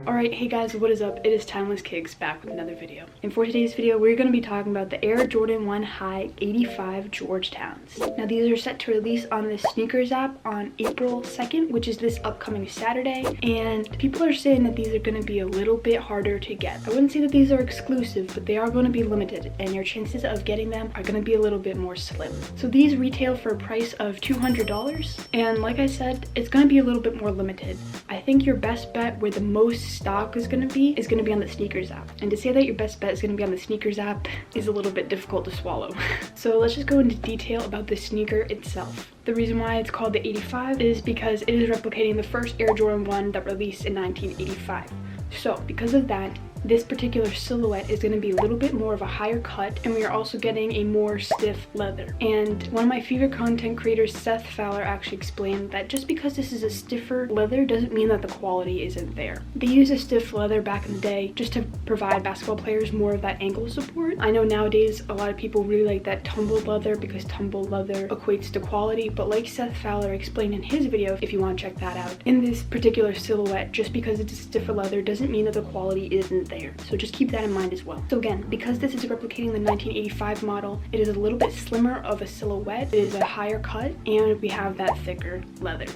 Alright, hey guys, what is up? It is Timeless Kicks back with another video. And for today's video, we're going to be talking about the Air Jordan 1 High 85 Georgetowns. Now these are set to release on the SNKRS app on April 2nd, which is this upcoming Saturday. And people are saying that these are going to be a little bit harder to get. I wouldn't say that these are exclusive, but they are going to be limited and your chances of getting them are going to be a little bit more slim. So these retail for a price of $200. And like I said, it's going to be a little bit more limited. I think your best bet where the most stock is going to be on the SNKRS app. And to say that your best bet is going to be on the SNKRS app is a little bit difficult to swallow. So let's just go into detail about the sneaker itself. The reason why it's called the 85 is because it is replicating the first Air Jordan 1 that released in 1985. So because of that, this particular silhouette is going to be a little bit more of a higher cut, and we are also getting a more stiff leather. And one of my favorite content creators, SETH actually explained that just because this is a stiffer leather doesn't mean that the quality isn't there. They used a stiff leather back in the day just to provide basketball players more of that ankle support. I know nowadays a lot of people really like that tumbled leather because tumbled leather equates to quality, but like SETH explained in his video, if you want to check that out, in this particular silhouette, just because it's a stiffer leather doesn't mean that the quality isn't there. So just keep that in mind as well. So again, because this is replicating the 1985 model, it is a little bit slimmer of a silhouette, it is a higher cut, and we have that thicker leather.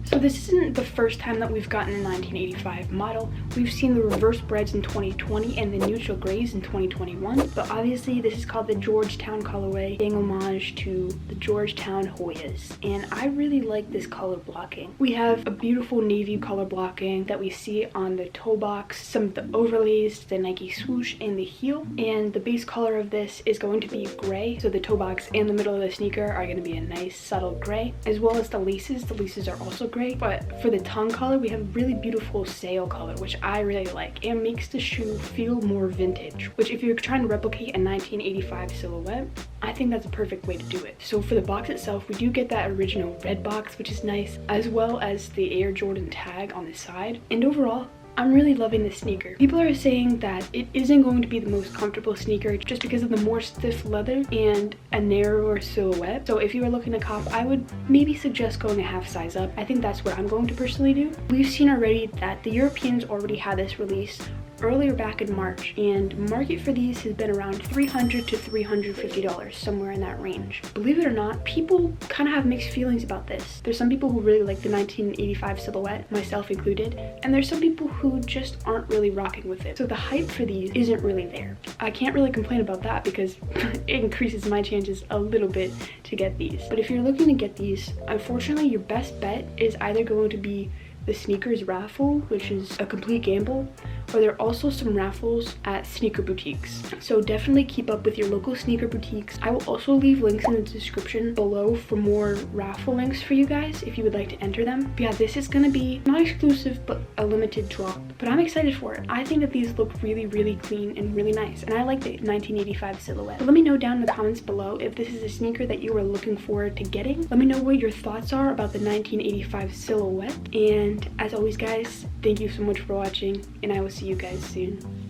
So this isn't the first time that we've gotten a 1985 model. We've seen the reverse breads in 2020 and the neutral grays in 2021, but obviously this is called the Georgetown colorway, paying homage to the Georgetown Hoyas, and I really like this color blocking. We have a beautiful navy color blocking that we see on the toe box, some of the overlays, the Nike swoosh, and the heel, and the base color of this is going to be gray, so the toe box and the middle of the sneaker are going to be a nice subtle gray, as well as the laces. The laces are also gray. But for the tongue color, we have a really beautiful sail color, which I really like, and makes the shoe feel more vintage, which if you're trying to replicate a 1985 silhouette, I think that's a perfect way to do it. So for the box itself, we do get that original red box, which is nice, as well as the Air Jordan tag on the side. And overall, I'm really loving this sneaker. People are saying that it isn't going to be the most comfortable sneaker just because of the more stiff leather and a narrower silhouette. So if you were looking to cop, I would maybe suggest going a half size up. I think that's what I'm going to personally do. We've seen already that the Europeans already had this release earlier back in March, and market for these has been around $300 to $350, somewhere in that range. Believe it or not, people kind of have mixed feelings about this. There's some people who really like the 1985 silhouette, myself included, and there's some people who just aren't really rocking with it. So the hype for these isn't really there. I can't really complain about that because it increases my chances a little bit to get these. But if you're looking to get these, unfortunately your best bet is either going to be the SNKRS raffle, which is a complete gamble, or there are also some raffles at sneaker boutiques. So definitely keep up with your local sneaker boutiques. I will also leave links in the description below for more raffle links for you guys if you would like to enter them. But yeah, this is gonna be not exclusive, but a limited drop. But I'm excited for it. I think that these look really, really clean and really nice, and I like the 1985 silhouette. But let me know down in the comments below if this is a sneaker that you are looking forward to getting. Let me know what your thoughts are about the 1985 silhouette. And as always guys, thank you so much for watching, and I will see you guys soon.